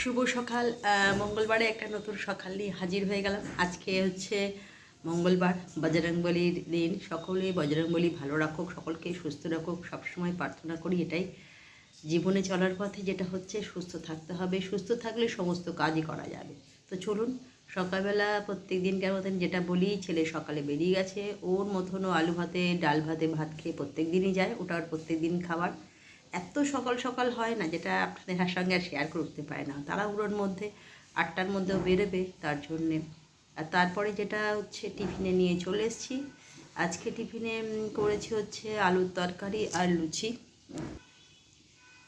শুভ সকাল। মঙ্গলবারে একটা নতুন সকাল নিয়ে হাজির হয়ে গেলাম। আজকে হচ্ছে মঙ্গলবার, বজরংবলির দিন। সকলেই বজরংবলী ভালো রাখুক, সকলকে সুস্থ রাখুক, সবসময় প্রার্থনা করি এটাই। জীবনে চলার পথে যেটা হচ্ছে সুস্থ থাকতে হবে, সুস্থ থাকলে সমস্ত কাজই করা যাবে। তো চলুন, সকালবেলা প্রত্যেক দিনকার মতন যেটা বলি, ছেলে সকালে বেরিয়ে গেছে, ওর মতনও আলু ভাতে ডাল ভাতে ভাত খেয়ে প্রত্যেক দিনই যায়, ওটা আর প্রত্যেক দিন খাবার। এত সকাল সকাল হয় না যেটা আপনাদের সঙ্গে আর শেয়ার করতে পারে না, তাড়াহুড়োর মধ্যে 8টার মধ্যেও বেরোবে তার জন্যে। আর তারপরে যেটা হচ্ছে টিফিনে নিয়ে চলে এসেছি। আজকে টিফিনে করেছি হচ্ছে আলুর তরকারি আর লুচি।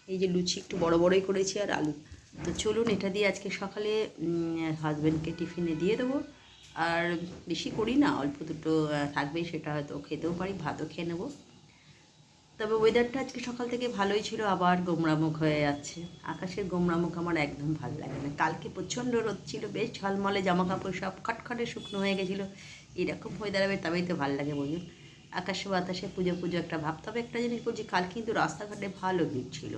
এই যে লুচি একটু বড় বড়ই করেছি আর আলু। তো চলুন, এটা দিয়ে আজকে সকালে হাজব্যান্ডকে টিফিনে দিয়ে দেবো। আর বেশি করি না, অল্প দুটো থাকবেই, সেটা হয়তো খেতেও পারি, ভাতও খেয়ে নেবো। তবে ওয়েদারটা আজকে সকাল থেকে ভালোই ছিল, আবার গোমরামুখ হয়ে যাচ্ছে। আকাশের গোমরামুখ আমার একদম ভালো লাগে না। কালকে প্রচণ্ড রোদ ছিল, বেশ ঝলমলে, জামা কাপড় সব খটখটে শুকনো হয়ে গেছিলো। এরকম হয়ে দাঁড়াবে তবেই তো ভালো লাগে বলুন। আকাশে বাতাসে পুজো পুজো একটা ভাব। তবে একটা জিনিস বলছি, কাল কিন্তু রাস্তাঘাটে ভালো ভিড় ছিল।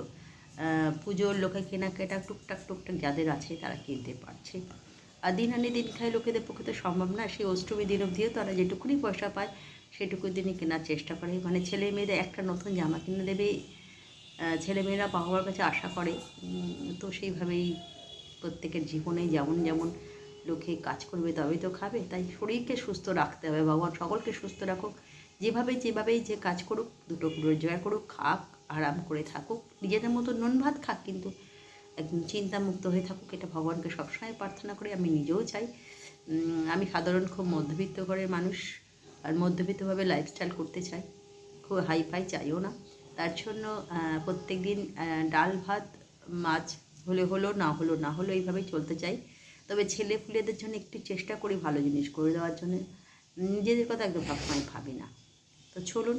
পুজোর লোকে কেনাকাটা টুকটাক টুকটাক যাদের আছে তারা কিনতে পারছে। আর দিন আনে দিন খায় লোকেদের পক্ষে তো সম্ভব না। সেই অষ্টমী দিন অবধিও তারা যেটুকুনি পয়সা পায় সেটুকু দিনই কেনার চেষ্টা করে। মানে ছেলে মেয়েদের একটা নতুন জামা কিনে দেবে, ছেলেমেয়েরা বাবার কাছে আশা করে। তো সেইভাবেই প্রত্যেকের জীবনে যেমন যেমন লোকে কাজ করবে তবেই তো খাবে। তাই শরীরকে সুস্থ রাখতে হবে, ভগবান সকলকে সুস্থ রাখুক। যেভাবেই যে কাজ করুক, দুটো রোজগার করুক, খাক, আরাম করে থাকুক, নিজেদের মতো নুন ভাত খাক, কিন্তু একদম চিন্তামুক্ত হয়ে থাকুক, এটা ভগবানকে সবসময় প্রার্থনা করি। আমি নিজেও চাই। আমি সাধারণ খুব মধ্যবিত্ত ঘরের মানুষ, আর মধ্যবিত্তভাবে লাইফস্টাইল করতে চাই, খুব হাই ফাই চাইও না। তার জন্য প্রত্যেক দিন ডাল ভাত মাছ হলে হলো, না হলো এইভাবেই চলতে চাই। তবে ছেলে পুলেদের জন্য একটু চেষ্টা করি ভালো জিনিস করে দেওয়ার জন্য, নিজেদের কথা একদম সবসময় ভাবি না। তো চলুন,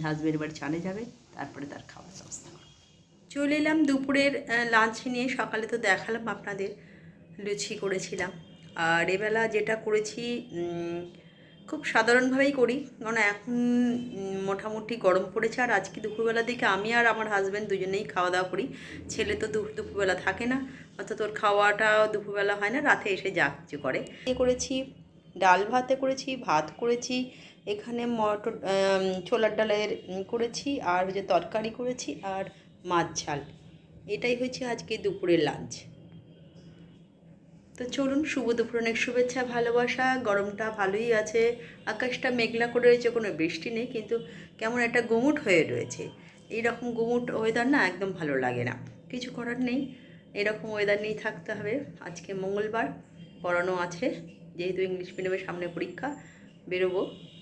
হাজবেন্ড এবার চালে যাবে, তারপরে তার খাওয়ার ব্যবস্থা করব। চলে এলাম দুপুরের লাঞ্চ নিয়ে। সকালে তো দেখালাম আপনাদের লুচি করেছিলাম, আর এবেলা যেটা করেছি খুব সাধারণভাবেই করি, কারণ এখন মোটামুটি গরম পড়েছে। আর আজকে দুপুরবেলার দিকে আমি আর আমার হাজব্যান্ড দুজনেই খাওয়া দাওয়া করি। ছেলে তো দুপুরবেলা থাকে না, অর্থাৎ ওর খাওয়াটাও দুপুরবেলা হয় না, রাতে এসে যা কিছু করে। করেছি ডাল ভাতে করেছি, ভাত করেছি, এখানে মটর ছোলার ডালের করেছি, আর যে তরকারি করেছি, আর মাছ ঝাল। এটাই হচ্ছে আজকে দুপুরের লাঞ্চ। তো চলুন, শুভ দুপুর, অনেক শুভেচ্ছা ভালোবাসা। গরমটা ভালোই আছে, আকাশটা মেঘলা করে রয়েছে, কোনো বৃষ্টি নেই, কিন্তু কেমন একটা গুমুট হয়ে রয়েছে। এইরকম গুমুট ওয়েদার না একদম ভালো লাগে না, কিছু করার নেই, এরকম ওয়েদার নিয়েই থাকতে হবে। আজকে মঙ্গলবার, পড়ানো আছে, যেহেতু ইংলিশ মিডিয়ামের সামনে পরীক্ষা, বেরোবো।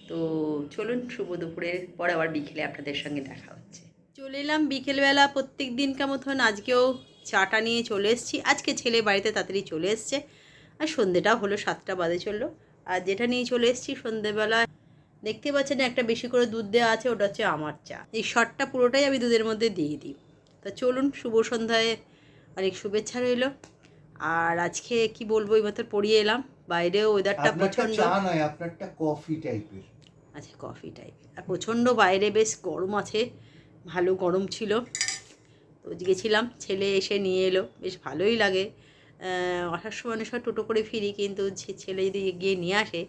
তো চলুন, শুভ দুপুরের পরে আবার বিকেলে আপনাদের সঙ্গে দেখা হচ্ছে। চলে এলাম বিকেলবেলা, প্রত্যেক দিনকার মতন আজকেও চাটা নিয়ে চলে এসেছি। আজকে ছেলে বাড়িতে তাড়াতাড়ি চলে এসছে, আর সন্ধ্যেটাও হলো, 7টা বাজে চললো। আর যেটা নিয়ে চলে এসেছি সন্ধ্যেবেলা, দেখতে পাচ্ছেন একটা বেশি করে দুধ দেওয়া আছে, ওটা হচ্ছে আমার চা। এই শটটা পুরোটাই আমি দুধের মধ্যে দিয়ে দিই। তা চলুন, শুভ সন্ধ্যায় অনেক শুভেচ্ছা রইল। আর আজকে কি বলবো, এইমাত্র পড়িয়ে এলাম, বাইরেও ওয়েদারটা প্রচণ্ড। চা নয়, আপনারটা কফি টাইপের। আচ্ছা, কফি টাইপের। আর প্রচণ্ড বাইরে বেশ গরম আছে, ভালো গরম ছিল। তো গেছিলাম, ছেলে এসে নিয়ে এলো, বেশ ভালোই লাগে। আসার সময় অনেক সময় টোটো করে ফিরি, কিন্তু ছেলে যদি গিয়ে নিয়ে আসে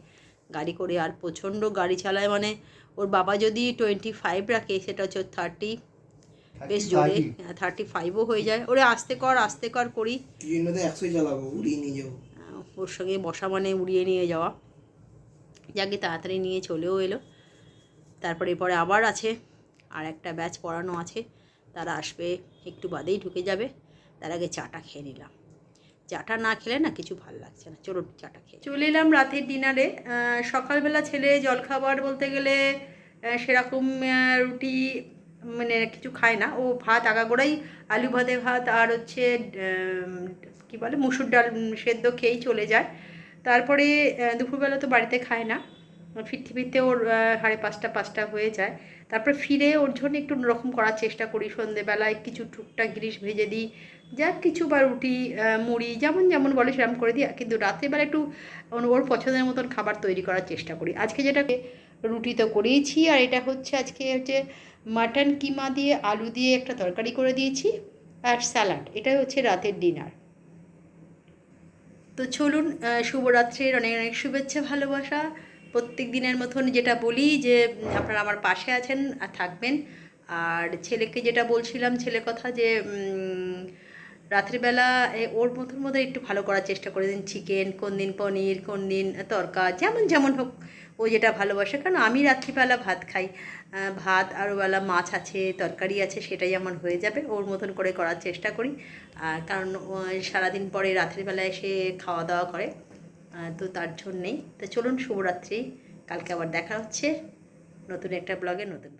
গাড়ি করে, আর প্রচণ্ড গাড়ি চালায়। মানে ওর বাবা যদি 25 রাখে, সেটা হচ্ছে 30, বেশ জোরে 35ও হয়ে যায়। ওরে আস্তে কর করি, 100 চালাবো, উড়িয়ে নিয়ে যাবো। ওর সঙ্গে বসা মানে উড়িয়ে নিয়ে যাওয়া। যাকে তাড়াতাড়ি নিয়ে চলেও এলো। তারপরে পরে আবার আছে, আর একটা ব্যাচ পড়ানো আছে, তারা আসবে একটু বাদেই, ঢুকে যাবে। তার আগে চাটা খেয়ে নিলাম। চাটা না খেলে না কিছু ভালো লাগছে না। চলো চাটা খেয়ে চলে এলাম রাতের ডিনারে। সকালবেলা ছেলে জলখাবার বলতে গেলে সেরকম রুটি মানে কিছু খায় না, ও ভাত আগাগোড়াই আলু ভাতে ভাত আর হচ্ছে কী বলে মুসুর ডাল সেদ্ধ খেয়েই চলে যায়। তারপরে দুপুরবেলা তো বাড়িতে খায় না, ফিরতে ফিরতে ওর 5:30 হয়ে যায়। তারপরে ফিরে ওর জন্য একটু অন্যরকম করার চেষ্টা করি। সন্ধেবেলায় কিছু টুকটাক জিনিস ভেজে দিই, যা কিছু, বা রুটি মুড়ি, যেমন যেমন বলে সেরকম করে দিই। কিন্তু রাত্রেবেলা একটু ওর পছন্দের মতন খাবার তৈরি করার চেষ্টা করি। আজকে যেটা রুটি তো করেইছি, আর এটা হচ্ছে আজকে হচ্ছে মাটন কিমা দিয়ে আলু দিয়ে একটা তরকারি করে দিয়েছি, আর স্যালাড। এটাই হচ্ছে রাতের ডিনার। তো চলুন, শুভরাত্রির অনেক অনেক শুভেচ্ছা ভালোবাসা। প্রত্যেক দিনের মতন যেটা বলি যে আপনারা আমার পাশে আছেন আর থাকবেন। আর ছেলেকে যেটা বলছিলাম, ছেলের কথা যে রাত্রিবেলা ওর মতন মতো একটু ভালো করার চেষ্টা করে দিন। চিকেন, কোন দিন পনির, কোন দিন তরকা, যেমন যেমন হোক ও যেটা ভালোবাসে। কারণ আমি রাত্রিবেলা ভাত খাই, ভাত আর ওবেলা মাছ আছে, তরকারি আছে, সেটাই আমার হয়ে যাবে। ওর মতন করে করার চেষ্টা করি। কারণ ও সারাদিন পরে রাত্রিবেলা এসে খাওয়া দাওয়া করে, তো তার জন্যেই। তো চলুন, শুভরাত্রি। কালকে আবার দেখা হচ্ছে নতুন একটা ব্লগে নতুন